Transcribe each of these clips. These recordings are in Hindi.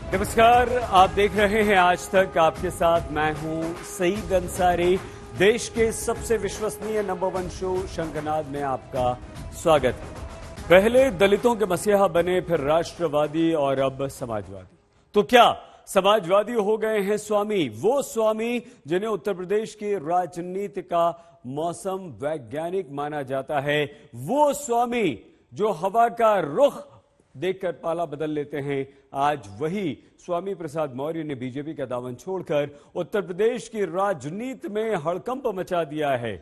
नमस्कार, आप देख रहे हैं आज तक। आपके साथ मैं हूं सईद अंसारी। देश के सबसे विश्वसनीय नंबर 1 शो शंखनाद में आपका स्वागत है। पहले दलितों के मसीहा बने, फिर राष्ट्रवादी और अब समाजवादी। तो क्या समाजवादी हो गए हैं स्वामी? वो स्वामी जिन्हें उत्तर प्रदेश की राजनीति का मौसम वैज्ञानिक माना जाता है, वो स्वामी जो हवा का रुख देखकर पाला बदल लेते हैं। आज वही स्वामी प्रसाद मौर्य ने बीजेपी का दामन छोड़कर उत्तर प्रदेश की राजनीति में हड़कंप मचा दिया है।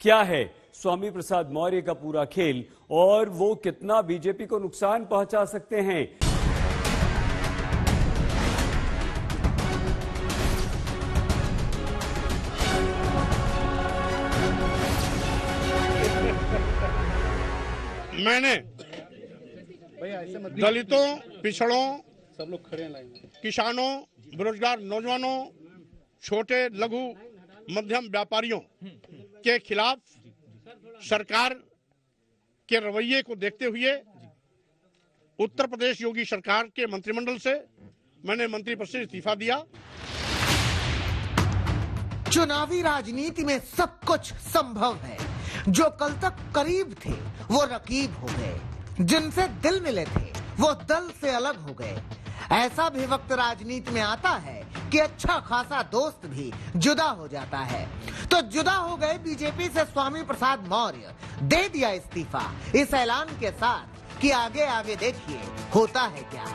क्या है स्वामी प्रसाद मौर्य का पूरा खेल और वो कितना बीजेपी को नुकसान पहुंचा सकते हैं? मैंने दलितों, पिछड़ों, सब लोग खड़े लाइन में, किसानों, बेरोजगार नौजवानों, छोटे लघु मध्यम व्यापारियों के खिलाफ सरकार के रवैये को देखते हुए उत्तर प्रदेश योगी सरकार के मंत्रिमंडल से मैंने मंत्री पद से इस्तीफा दिया। चुनावी राजनीति में सब कुछ संभव है। जो कल तक करीब थे वो रकीब हो गए, जिनसे दिल मिले थे वो दल से अलग हो गए। ऐसा भी वक्त राजनीति में आता है कि अच्छा खासा दोस्त भी जुदा हो जाता है। तो जुदा हो गए बीजेपी से स्वामी प्रसाद मौर्य, दे दिया इस्तीफा इस ऐलान के साथ कि आगे आगे देखिए होता है क्या।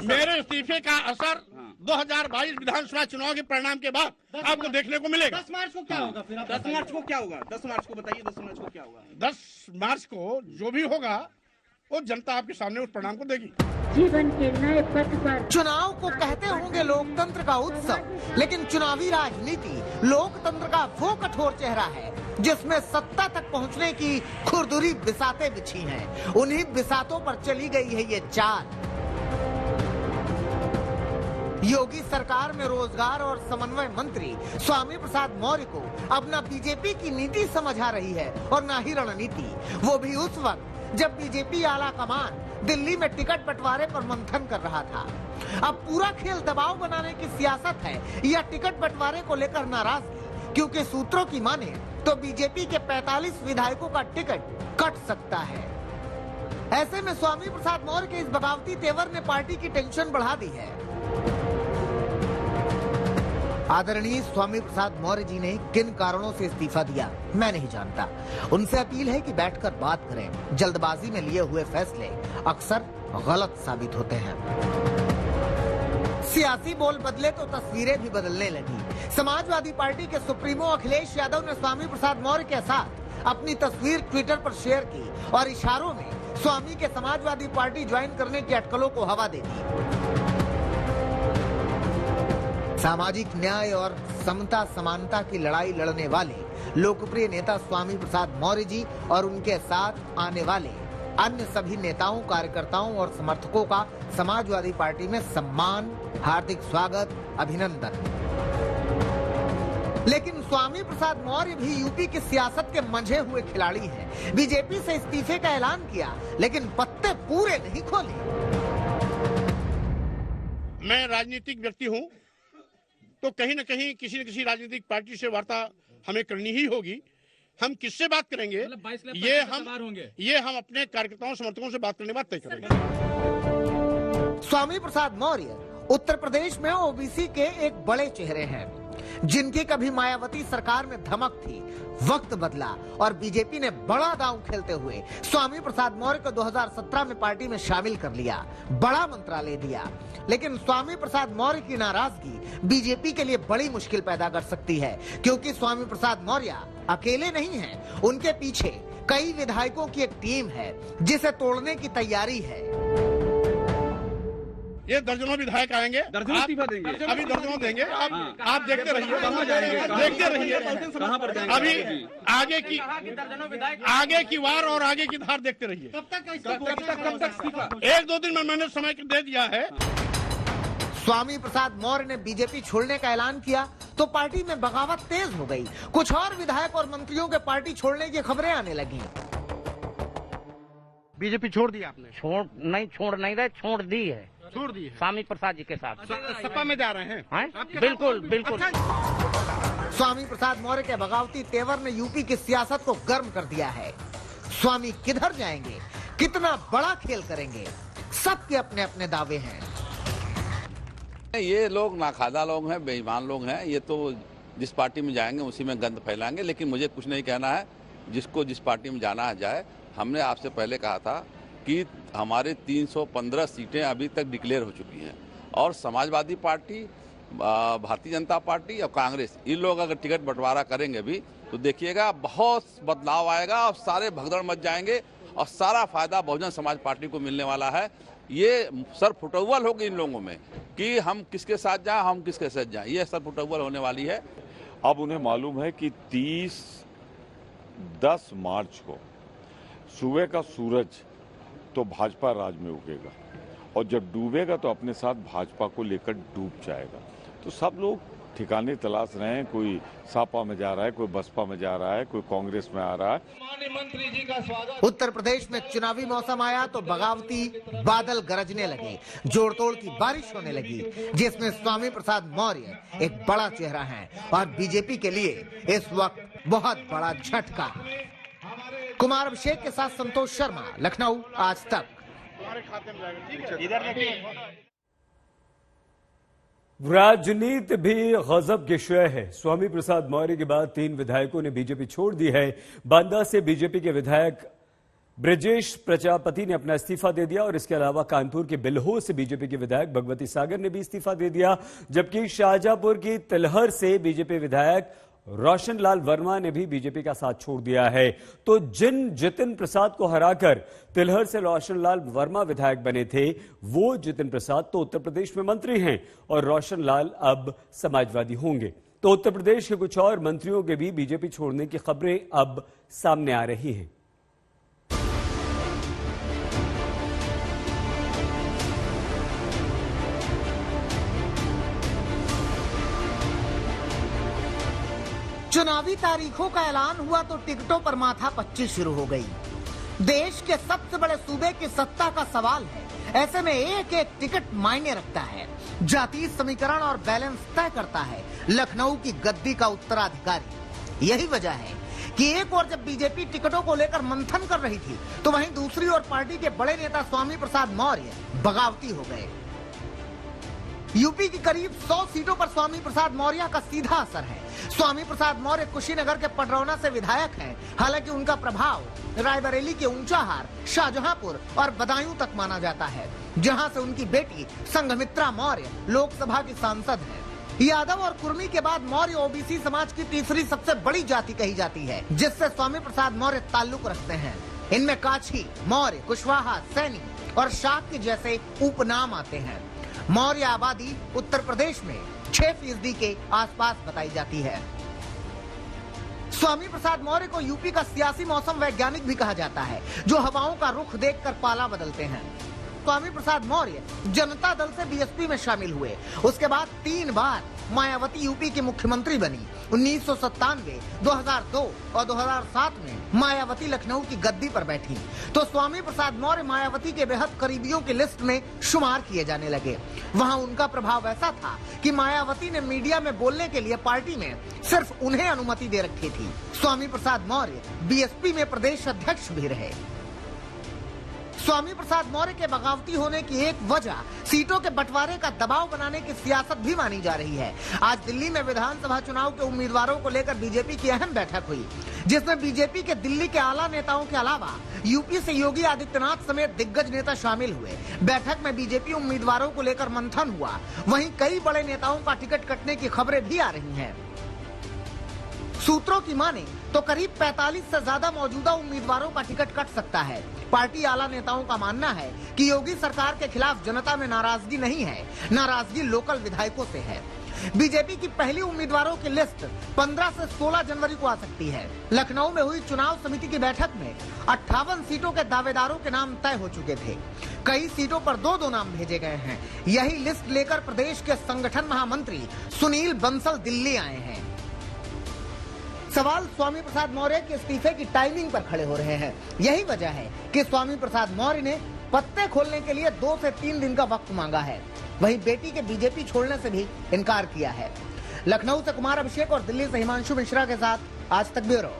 मेरे इस्तीफे का असर 2022 विधानसभा चुनाव के परिणाम के बाद आपको देखने को मिलेगा। 10 मार्च को क्या होगा? फिर 10 मार्च को क्या होगा? 10 मार्च को बताइए, 10 मार्च को क्या होगा? 10 मार्च को जो भी होगा वो जनता आपके सामने उस परिणाम को देगी। जीवन के नए पथ पर चुनाव को कहते होंगे लोकतंत्र का उत्सव, लेकिन चुनावी राजनीति लोकतंत्र का वो कठोर चेहरा है जिसमें सत्ता तक पहुंचने की खुरदुरी बिसातें बिछी हैं। उन्हीं बिसातों पर चली गई है ये चाल। योगी सरकार में रोजगार और समन्वय मंत्री स्वामी प्रसाद मौर्य को अब न बीजेपी की नीति समझ आ रही है और न ही रणनीति, वो भी उस वक्त जब बीजेपी आला कमान दिल्ली में टिकट बंटवारे पर मंथन कर रहा था। अब पूरा खेल दबाव बनाने की सियासत है या टिकट बंटवारे को लेकर नाराजगी, क्योंकि सूत्रों की माने तो बीजेपी के 45 विधायकों का टिकट कट सकता है। ऐसे में स्वामी प्रसाद मौर्य के इस बगावती तेवर ने पार्टी की टेंशन बढ़ा दी है। आदरणीय स्वामी प्रसाद मौर्य जी ने किन कारणों से इस्तीफा दिया मैं नहीं जानता। उनसे अपील है कि बैठकर बात करें। जल्दबाजी में लिए हुए फैसले अक्सर गलत साबित होते हैं। सियासी बोल बदले तो तस्वीरें भी बदलने लगी। समाजवादी पार्टी के सुप्रीमो अखिलेश यादव ने स्वामी प्रसाद मौर्य के साथ अपनी तस्वीर ट्विटर पर शेयर की और इशारों में स्वामी के समाजवादी पार्टी ज्वाइन करने की अटकलों को हवा दे दी। सामाजिक न्याय और समता समानता की लड़ाई लड़ने वाले लोकप्रिय नेता स्वामी प्रसाद मौर्य जी और उनके साथ आने वाले अन्य सभी नेताओं, कार्यकर्ताओं और समर्थकों का समाजवादी पार्टी में सम्मान, हार्दिक स्वागत, अभिनंदन। लेकिन स्वामी प्रसाद मौर्य भी यूपी की सियासत के मंझे हुए खिलाड़ी हैं। बीजेपी से इस्तीफे का ऐलान किया लेकिन पत्ते पूरे नहीं खोले। मैं राजनीतिक व्यक्ति हूं, तो कहीं न कहीं किसी न किसी राजनीतिक पार्टी से वार्ता हमें करनी ही होगी। हम किससे बात करेंगे ये हम अपने कार्यकर्ताओं समर्थकों से बात करने के बाद तय करेंगे। स्वामी प्रसाद मौर्य उत्तर प्रदेश में ओबीसी के एक बड़े चेहरे हैं, जिनकी कभी मायावती सरकार में धमक थी। वक्त बदला और बीजेपी ने बड़ा दांव खेलते हुए स्वामी प्रसाद मौर्य को 2017 में पार्टी में शामिल कर लिया, बड़ा मंत्रालय दिया। लेकिन स्वामी प्रसाद मौर्य की नाराजगी बीजेपी के लिए बड़ी मुश्किल पैदा कर सकती है, क्योंकि स्वामी प्रसाद मौर्य अकेले नहीं हैं। उनके पीछे कई विधायकों की एक टीम है जिसे तोड़ने की तैयारी है। ये दर्जनों विधायक आएंगे, दर्जनों इस्तीफा देंगे, अभी दर्जनों देंगे। आप देखते रहिए, देखते रहिए। अभी आगे की वार और आगे की धार देखते रहिए। कब तक इस्तीफा? 1-2 दिन में मैंने समय दे दिया है। स्वामी प्रसाद मौर्य ने बीजेपी छोड़ने का ऐलान किया तो पार्टी में बगावत तेज हो गई। कुछ और विधायक और मंत्रियों के पार्टी छोड़ने की खबरें आने लगी। बीजेपी छोड़ दी आपने? छोड़ नहीं रहे, छोड़ दी है। छोड़ दी है। स्वामी प्रसाद जी के साथ सपा में जा रहे हैं? बिल्कुल बिल्कुल। स्वामी प्रसाद मौर्य के बगावती तेवर ने यूपी की सियासत को गर्म कर दिया है। स्वामी किधर जाएंगे, कितना बड़ा खेल करेंगे, सबके अपने अपने दावे हैं। ये लोग नाखादा लोग हैं, बेईमान लोग हैं। ये तो जिस पार्टी में जाएंगे उसी में गंद फैलाएंगे। लेकिन मुझे कुछ नहीं कहना है, जिसको जिस पार्टी में जाना है जाए। हमने आपसे पहले कहा था कि हमारे 315 सीटें अभी तक डिक्लेयर हो चुकी हैं और समाजवादी पार्टी, भारतीय जनता पार्टी और कांग्रेस, इन लोग अगर टिकट बंटवारा करेंगे भी तो देखिएगा बहुत बदलाव आएगा और सारे भगदड़ मच जाएंगे और सारा फायदा बहुजन समाज पार्टी को मिलने वाला है। ये सर फुटअव्वल होगी इन लोगों में कि हम किसके साथ जाएं, हम किसके साथ जाएं। ये सर फुटअव्वल होने वाली है। अब उन्हें मालूम है कि 10 मार्च को सुबह का सूरज तो भाजपा राज में उगेगा और जब डूबेगा तो अपने साथ भाजपा को लेकर डूब जाएगा। तो सब लोग ठिकाने तलाश रहे हैं। कोई सापा में जा रहा है, कोई बसपा में जा रहा है, कोई कांग्रेस में आ रहा है। मंत्री जी का स्वागत। उत्तर प्रदेश में चुनावी मौसम आया तो बगावती बादल गरजने लगे, जोड़ तोड़ की बारिश होने लगी, जिसमें स्वामी प्रसाद मौर्य एक बड़ा चेहरा है और बीजेपी के लिए इस वक्त बहुत बड़ा झटका। कुमार अभिषेक के साथ संतोष शर्मा, लखनऊ, आज तक। राजनीति भी गजब के विषय है। स्वामी प्रसाद मौर्य के बाद 3 विधायकों ने बीजेपी छोड़ दी है। बांदा से बीजेपी के विधायक ब्रजेश प्रजापति ने अपना इस्तीफा दे दिया और इसके अलावा कानपुर के बिल्हो से बीजेपी के विधायक भगवती सागर ने भी इस्तीफा दे दिया, जबकि शाहजहांपुर की तिलहर से बीजेपी विधायक रोशन लाल वर्मा ने भी बीजेपी का साथ छोड़ दिया है। तो जिन जितिन प्रसाद को हराकर तिलहर से रोशन लाल वर्मा विधायक बने थे, वो जितिन प्रसाद तो उत्तर प्रदेश में मंत्री हैं और रोशन लाल अब समाजवादी होंगे। तो उत्तर प्रदेश के कुछ और मंत्रियों के भी बीजेपी छोड़ने की खबरें अब सामने आ रही हैं। चुनावी तारीखों का ऐलान हुआ तो टिकटों पर माथापच्ची शुरू हो गई। देश के सबसे बड़े सूबे की सत्ता का सवाल है, ऐसे में एक एक टिकट मायने रखता है। जातीय समीकरण और बैलेंस तय करता है लखनऊ की गद्दी का उत्तराधिकारी। यही वजह है कि एक ओर जब बीजेपी टिकटों को लेकर मंथन कर रही थी तो वहीं दूसरी ओर पार्टी के बड़े नेता स्वामी प्रसाद मौर्य बगावती हो गए। यूपी की करीब 100 सीटों पर स्वामी प्रसाद मौर्य का सीधा असर है। स्वामी प्रसाद मौर्य कुशीनगर के पडरौना से विधायक हैं, हालांकि उनका प्रभाव रायबरेली के ऊंचाहार, शाहजहांपुर और बदायूं तक माना जाता है, जहां से उनकी बेटी संघमित्रा मौर्य लोकसभा की सांसद है। यादव और कुर्मी के बाद मौर्य ओबीसी समाज की तीसरी सबसे बड़ी जाति कही जाती है, जिससे स्वामी प्रसाद मौर्य ताल्लुक रखते हैं। इनमें काछी, मौर्य, कुशवाहा, सैनी और शाक्य जैसे उपनाम आते हैं। मौर्य आबादी उत्तर प्रदेश में 6% के आसपास बताई जाती है। स्वामी प्रसाद मौर्य को यूपी का सियासी मौसम वैज्ञानिक भी कहा जाता है, जो हवाओं का रुख देखकर पाला बदलते हैं। स्वामी प्रसाद मौर्य जनता दल से बीएसपी में शामिल हुए। उसके बाद 3 बार मायावती यूपी की मुख्यमंत्री बनी। 1997, 2002 और 2007 में मायावती लखनऊ की गद्दी पर बैठी तो स्वामी प्रसाद मौर्य मायावती के बेहद करीबियों की लिस्ट में शुमार किए जाने लगे। वहां उनका प्रभाव ऐसा था कि मायावती ने मीडिया में बोलने के लिए पार्टी में सिर्फ उन्हें अनुमति दे रखी थी। स्वामी प्रसाद मौर्य बीएसपी में प्रदेश अध्यक्ष भी रहे। स्वामी प्रसाद मौर्य के बगावती होने की एक वजह सीटों के बंटवारे का दबाव बनाने की सियासत भी मानी जा रही है। आज दिल्ली में विधानसभा चुनाव के उम्मीदवारों को लेकर बीजेपी की अहम बैठक हुई, जिसमें बीजेपी के दिल्ली के आला नेताओं के अलावा यूपी से योगी आदित्यनाथ समेत दिग्गज नेता शामिल हुए। बैठक में बीजेपी उम्मीदवारों को लेकर मंथन हुआ। वहीं कई बड़े नेताओं का टिकट कटने की खबरें भी आ रही हैं। सूत्रों की माने तो करीब 45 से ज्यादा मौजूदा उम्मीदवारों का टिकट कट सकता है। पार्टी आला नेताओं का मानना है कि योगी सरकार के खिलाफ जनता में नाराजगी नहीं है, नाराजगी लोकल विधायकों से है। बीजेपी की पहली उम्मीदवारों की लिस्ट 15 से 16 जनवरी को आ सकती है। लखनऊ में हुई चुनाव समिति की बैठक में 58 सीटों के दावेदारों के नाम तय हो चुके थे। कई सीटों पर 2-2 नाम भेजे गए हैं। यही लिस्ट लेकर प्रदेश के संगठन महामंत्री सुनील बंसल दिल्ली आए हैं। सवाल स्वामी प्रसाद मौर्य के इस्तीफे की टाइमिंग पर खड़े हो रहे हैं। यही वजह है कि स्वामी प्रसाद मौर्य ने पत्ते खोलने के लिए 2 से 3 दिन का वक्त मांगा है। वहीं बेटी के बीजेपी छोड़ने से भी इनकार किया है। लखनऊ से कुमार अभिषेक और दिल्ली से हिमांशु मिश्रा के साथ आज तक ब्यूरो।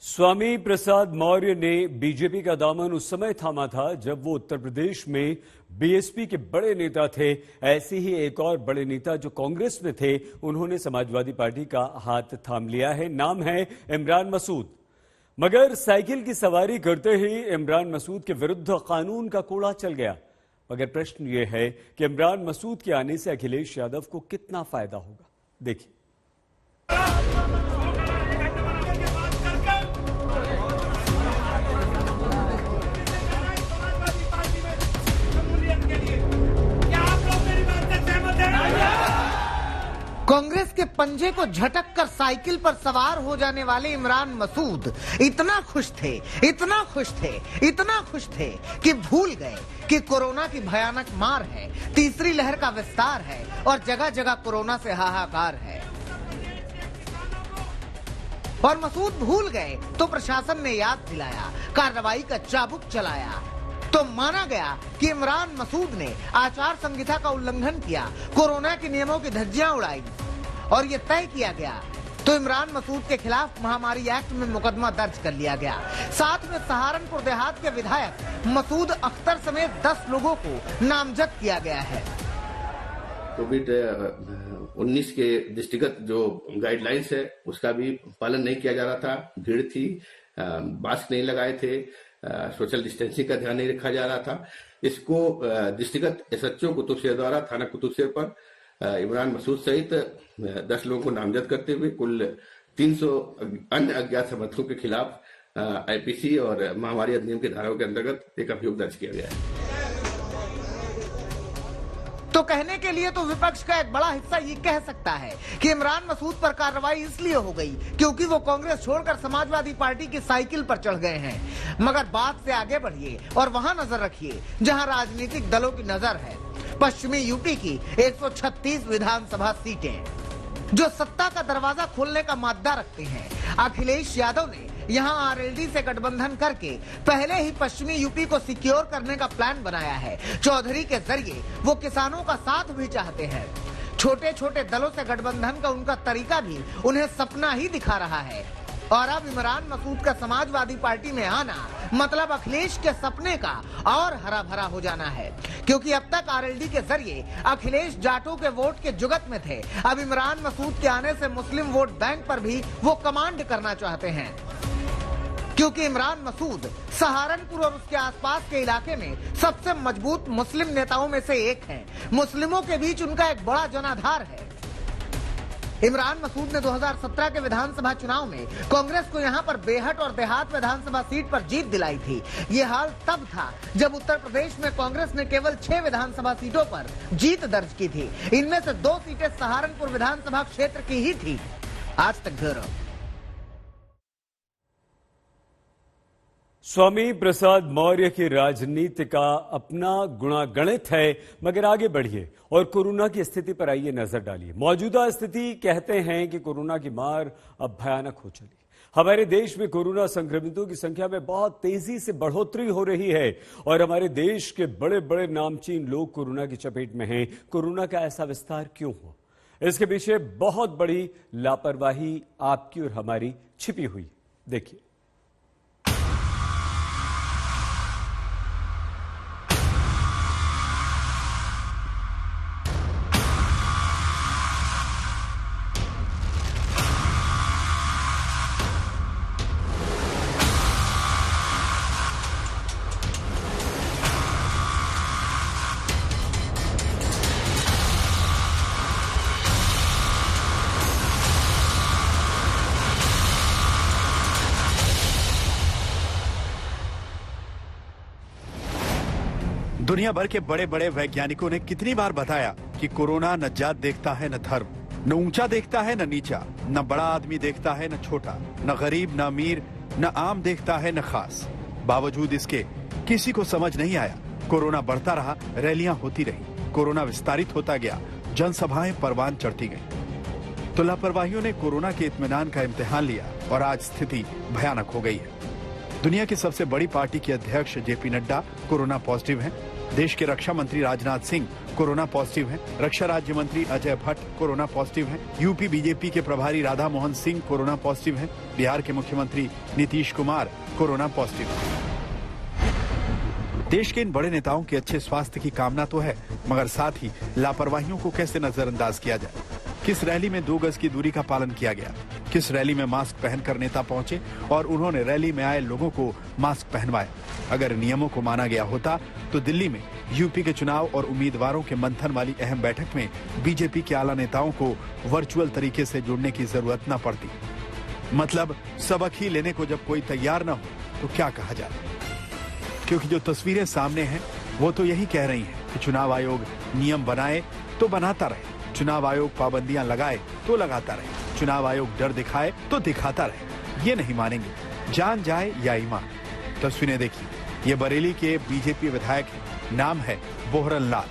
स्वामी प्रसाद मौर्य ने बीजेपी का दामन उस समय थामा था जब वो उत्तर प्रदेश में बीएसपी के बड़े नेता थे। ऐसे ही एक और बड़े नेता जो कांग्रेस में थे, उन्होंने समाजवादी पार्टी का हाथ थाम लिया है। नाम है इमरान मसूद। मगर साइकिल की सवारी करते ही इमरान मसूद के विरुद्ध कानून का कोड़ा चल गया। मगर प्रश्न यह है कि इमरान मसूद के आने से अखिलेश यादव को कितना फायदा होगा। देखिए। कांग्रेस के पंजे को झटक कर साइकिल पर सवार हो जाने वाले इमरान मसूद इतना खुश थे, इतना खुश थे, इतना खुश थे कि भूल गए कि कोरोना की भयानक मार है, तीसरी लहर का विस्तार है और जगह जगह कोरोना से हाहाकार है। और मसूद भूल गए तो प्रशासन ने याद दिलाया, कार्रवाई का चाबुक चलाया। तो माना गया कि इमरान मसूद ने आचार संहिता का उल्लंघन किया, कोरोना के नियमों की धज्जियां उड़ाई और ये तय किया गया तो इमरान मसूद के खिलाफ महामारी एक्ट में मुकदमा दर्ज कर लिया गया। साथ में सहारनपुर देहात के विधायक मसूद अख्तर समेत 10 लोगों को नामजद किया गया है। कोविड-19 के दृष्टिगत जो गाइडलाइंस है उसका भी पालन नहीं किया जा रहा था। भीड़ थी, मास्क नहीं लगाए थे, सोशल डिस्टेंसिंग का ध्यान नहीं रखा जा रहा था। इसको दृष्टिगत एसएचओ कुतुबशेर द्वारा थाना कुतुबशेर पर इमरान मसूद सहित 10 लोगों को नामजद करते हुए कुल 300 अन्य अज्ञात समर्थकों के खिलाफ आईपीसी और महामारी अधिनियम की धाराओं के अंतर्गत एक अभियोग दर्ज किया गया है। तो कहने के लिए तो विपक्ष का एक बड़ा हिस्सा ये कह सकता है कि इमरान मसूद पर कार्रवाई इसलिए हो गई क्योंकि वो कांग्रेस छोड़कर समाजवादी पार्टी की साइकिल पर चढ़ गए हैं। मगर बात से आगे बढ़िए और वहां नजर रखिए जहां राजनीतिक दलों की नजर है। पश्चिमी यूपी की 136 विधानसभा सीटें जो सत्ता का दरवाजा खोलने का मादा रखते हैं। अखिलेश यादव ने यहां आरएलडी से गठबंधन करके पहले ही पश्चिमी यूपी को सिक्योर करने का प्लान बनाया है। चौधरी के जरिए वो किसानों का साथ भी चाहते हैं। छोटे छोटे दलों से गठबंधन का उनका तरीका भी उन्हें सपना ही दिखा रहा है। और अब इमरान मसूद का समाजवादी पार्टी में आना मतलब अखिलेश के सपने का और हरा भरा हो जाना है, क्योंकि अब तक आरएलडी के जरिए अखिलेश जाटों के वोट के जुगत में थे। अब इमरान मसूद के आने से मुस्लिम वोट बैंक पर भी वो कमांड करना चाहते हैं, क्योंकि इमरान मसूद सहारनपुर और उसके आसपास के इलाके में सबसे मजबूत मुस्लिम नेताओं में से एक हैं। मुस्लिमों के बीच उनका एक बड़ा जनाधार है। इमरान मसूद ने 2017 के विधानसभा चुनाव में कांग्रेस को यहां पर बेहट और देहात विधानसभा सीट पर जीत दिलाई थी। ये हाल तब था जब उत्तर प्रदेश में कांग्रेस ने केवल 6 विधानसभा सीटों पर जीत दर्ज की थी। इनमें से 2 सीटें सहारनपुर विधानसभा क्षेत्र की ही थी। आज तक ब्यूरो। स्वामी प्रसाद मौर्य की राजनीति का अपना गुणागणित है। मगर आगे बढ़िए और कोरोना की स्थिति पर आइए नजर डालिए। मौजूदा स्थिति कहते हैं कि कोरोना की मार अब भयानक हो चली। हमारे देश में कोरोना संक्रमितों की संख्या में बहुत तेजी से बढ़ोतरी हो रही है और हमारे देश के बड़े बड़े नामचीन लोग कोरोना की चपेट में हैं। कोरोना का ऐसा विस्तार क्यों हुआ? इसके पीछे बहुत बड़ी लापरवाही आपकी और हमारी छिपी हुई। देखिए। दुनिया भर के बड़े बड़े वैज्ञानिकों ने कितनी बार बताया कि कोरोना न जात देखता है, न धर्म, न ऊंचा देखता है, न नीचा, न बड़ा आदमी देखता है, न छोटा, न गरीब, न अमीर, न आम देखता है, न खास। बावजूद इसके किसी को समझ नहीं आया। कोरोना बढ़ता रहा, रैलियां होती रही, कोरोना विस्तारित होता गया, जनसभाएं परवान चढ़ती गई। तो लापरवाहियों ने कोरोना के इत्मीनान का इम्तिहान लिया और आज स्थिति भयानक हो गई है। दुनिया की सबसे बड़ी पार्टी के अध्यक्ष जेपी नड्डा कोरोना पॉजिटिव हैं। देश के रक्षा मंत्री राजनाथ सिंह कोरोना पॉजिटिव हैं। रक्षा राज्य मंत्री अजय भट्ट कोरोना पॉजिटिव हैं। यूपी बीजेपी के प्रभारी राधा मोहन सिंह कोरोना पॉजिटिव हैं। बिहार के मुख्यमंत्री नीतीश कुमार कोरोना पॉजिटिव हैं। देश के इन बड़े नेताओं के अच्छे स्वास्थ्य की कामना तो है, मगर साथ ही लापरवाहियों को कैसे नजरअंदाज किया जाए। किस रैली में 2 गज की दूरी का पालन किया गया, किस रैली में मास्क पहनकर नेता पहुंचे और उन्होंने रैली में आए लोगों को मास्क पहनवाया। अगर नियमों को माना गया होता तो दिल्ली में यूपी के चुनाव और उम्मीदवारों के मंथन वाली अहम बैठक में बीजेपी के आला नेताओं को वर्चुअल तरीके से जुड़ने की जरूरत न पड़ती। मतलब सबक ही लेने को जब कोई तैयार न हो तो क्या कहा जाए, क्योंकि जो तस्वीरें सामने हैं वो तो यही कह रही हैं कि चुनाव आयोग नियम बनाए तो बनाता रहे, चुनाव आयोग पाबंदियां लगाए तो लगाता रहे, चुनाव आयोग डर दिखाए तो दिखाता रहे। ये नहीं मानेंगे, जान जाए या ईमान। तस्वीरें देखिए, ये बरेली के बीजेपी विधायक हैं, नाम है बोहरन लाल।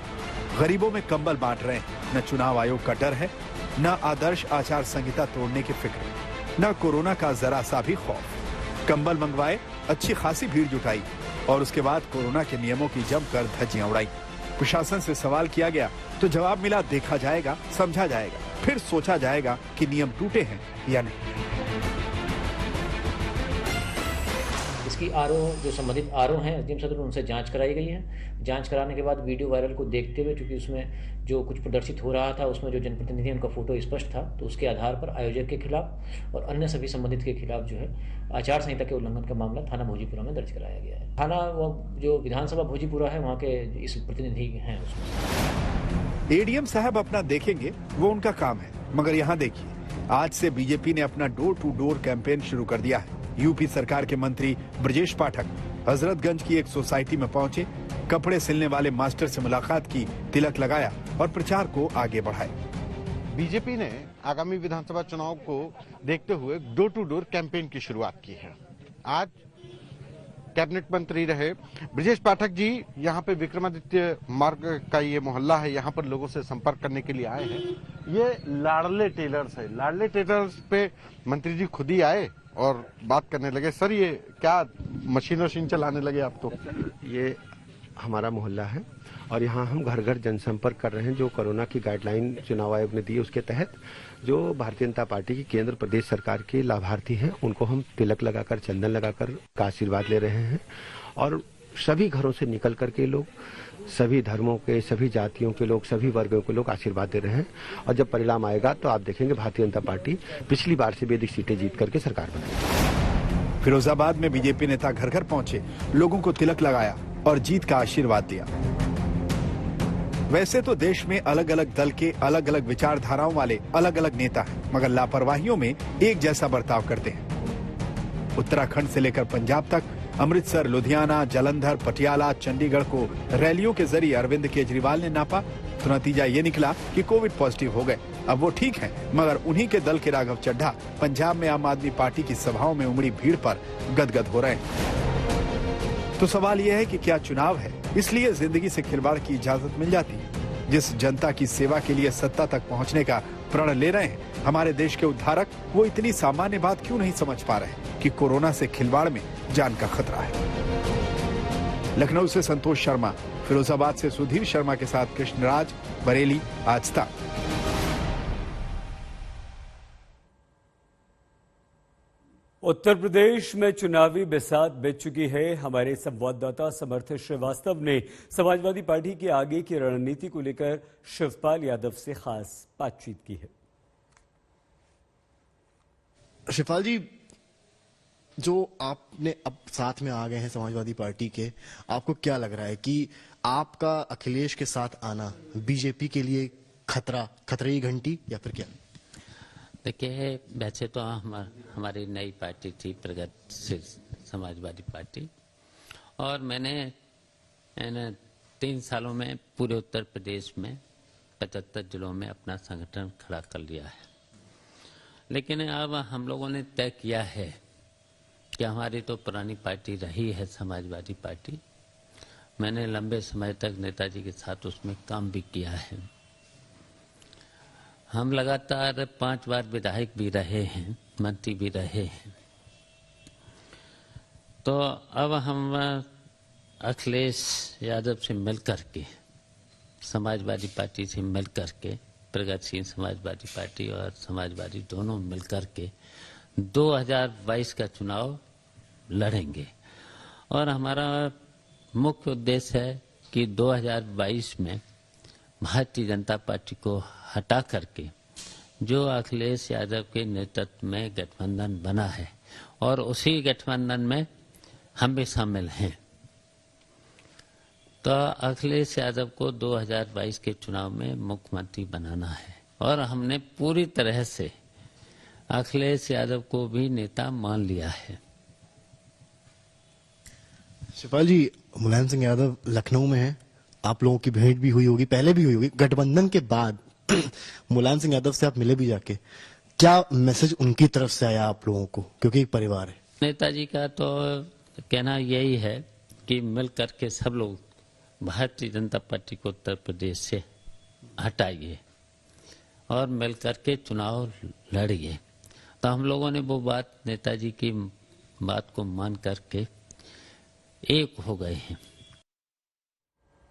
गरीबों में कंबल बांट रहे हैं। न चुनाव आयोग का डर है, न आदर्श आचार संहिता तोड़ने की फिक्र, न कोरोना का जरा सा भी खौफ। कंबल मंगवाए, अच्छी खासी भीड़ जुटाई और उसके बाद कोरोना के नियमों की जमकर धज्जियां उड़ाई। प्रशासन से सवाल किया गया तो जवाब मिला, देखा जाएगा, समझा जाएगा, फिर सोचा जाएगा कि नियम टूटे हैं या नहीं। इसकी जो संबंधित आरओ हैं एसडीएम सदर, उनसे जांच कराई गई है। जांच कराने के बाद वीडियो वायरल को देखते हुए, चूंकि उसमें जो कुछ प्रदर्शित हो रहा था उसमें जो जनप्रतिनिधि उनका फोटो स्पष्ट था, तो उसके आधार पर आयोजक के खिलाफ और अन्य सभी संबंधित के खिलाफ जो है आचार संहिता के उल्लंघन का मामला थाना भोजीपुरा में दर्ज कराया गया है। थाना वो जो विधानसभा भोजीपुरा है वहाँ के इस प्रतिनिधि हैं उसमें। एडीएम साहब अपना देखेंगे, वो उनका काम है, मगर यहाँ देखिए, आज से बीजेपी ने अपना डोर टू डोर कैंपेन शुरू कर दिया है। यूपी सरकार के मंत्री ब्रजेश पाठक हजरतगंज की एक सोसाइटी में पहुंचे, कपड़े सिलने वाले मास्टर से मुलाकात की, तिलक लगाया और प्रचार को आगे बढ़ाया। बीजेपी ने आगामी विधानसभा चुनाव को देखते हुए डोर टू डोर कैंपेन की शुरुआत की है। आज कैबिनेट मंत्री रहे ब्रजेश पाठक जी यहाँ पे विक्रमादित्य मार्ग का ये मोहल्ला है, यहाँ पर लोगों से संपर्क करने के लिए आए हैं। ये लाडले टेलर्स है, लाडले टेलर्स पे मंत्री जी खुद ही आए और बात करने लगे। सर, ये क्या मशीन चलाने लगे आप? तो ये हमारा मोहल्ला है और यहाँ हम घर घर जनसंपर्क कर रहे हैं। जो कोरोना की गाइडलाइन चुनाव आयोग ने दी है उसके तहत जो भारतीय जनता पार्टी की केंद्र प्रदेश सरकार के लाभार्थी हैं उनको हम तिलक लगाकर, चंदन लगाकर का आशीर्वाद ले रहे हैं। और सभी घरों से निकल करके लोग, सभी धर्मों के, सभी जातियों के लोग, सभी वर्गों के लोग आशीर्वाद दे रहे हैं। और जब परिणाम आएगा तो आप देखेंगे भारतीय जनता पार्टी पिछली बार से भी अधिक सीटें जीत करके सरकार बनाएगी। फिरोजाबाद में बीजेपी नेता घर घर पहुंचे, लोगों को तिलक लगाया और जीत का आशीर्वाद दिया। वैसे तो देश में अलग अलग दल के अलग अलग विचारधाराओं वाले अलग अलग नेता हैं, मगर लापरवाहियों में एक जैसा बर्ताव करते हैं। उत्तराखंड से लेकर पंजाब तक, अमृतसर, लुधियाना, जालंधर, पटियाला, चंडीगढ़ को रैलियों के जरिए अरविंद केजरीवाल ने नापा तो नतीजा ये निकला कि कोविड पॉजिटिव हो गए। अब वो ठीक है, मगर उन्हीं के दल के राघव चड्ढा पंजाब में आम आदमी पार्टी की सभाओं में उमड़ी भीड़ पर गदगद हो रहे हैं। तो सवाल यह है कि क्या चुनाव है इसलिए जिंदगी से खिलवाड़ की इजाजत मिल जाती है? जिस जनता की सेवा के लिए सत्ता तक पहुंचने का प्रण ले रहे हैं हमारे देश के उद्धारक, वो इतनी सामान्य बात क्यों नहीं समझ पा रहे कि कोरोना से खिलवाड़ में जान का खतरा है। लखनऊ से संतोष शर्मा, फिरोजाबाद से सुधीर शर्मा के साथ कृष्णराज, बरेली, आज तक। उत्तर प्रदेश में चुनावी बिसात बिछ चुकी है। हमारे संवाददाता समर्थ श्रीवास्तव ने समाजवादी पार्टी की आगे की रणनीति को लेकर शिवपाल यादव से खास बातचीत की है। शिवपाल जी, जो आपने अब साथ में आ गए हैं समाजवादी पार्टी के, आपको क्या लग रहा है कि आपका अखिलेश के साथ आना बीजेपी के लिए खतरे की घंटी या फिर क्या? देखिए, वैसे तो हमारी नई पार्टी थी प्रगतिशील समाजवादी पार्टी, और मैंने 3 सालों में पूरे उत्तर प्रदेश में 75 जिलों में अपना संगठन खड़ा कर लिया है। लेकिन अब हम लोगों ने तय किया है कि हमारी तो पुरानी पार्टी रही है समाजवादी पार्टी, मैंने लंबे समय तक नेताजी के साथ उसमें काम भी किया है। हम लगातार 5 बार विधायक भी रहे हैं, मंत्री भी रहे हैं। तो अब हम अखिलेश यादव से मिलकर के, समाजवादी पार्टी से मिलकर के, प्रगतिशील समाजवादी पार्टी और समाजवादी दोनों मिलकर के 2022 का चुनाव लड़ेंगे। और हमारा मुख्य उद्देश्य है कि 2022 में भारतीय जनता पार्टी को हटा करके जो अखिलेश यादव के नेतृत्व में गठबंधन बना है और उसी गठबंधन में हम भी शामिल हैं, तो अखिलेश यादव को 2022 के चुनाव में मुख्यमंत्री बनाना है। और हमने पूरी तरह से अखिलेश यादव को भी नेता मान लिया है। शिवपाल जी, मुलायम सिंह यादव लखनऊ में है, आप लोगों की भेंट भी हुई होगी, पहले भी हुई होगी। गठबंधन के बाद मुलायम सिंह यादव से आप मिले भी जाके, क्या मैसेज उनकी तरफ से आया आप लोगों को, क्योंकि एक परिवार है? नेताजी का तो कहना यही है कि मिल करके सब लोग भारतीय जनता पार्टी को उत्तर प्रदेश से हटाइए और मिल करके चुनाव लड़िए। तो हम लोगों ने वो बात, नेताजी की बात को मान करके एक हो गए हैं।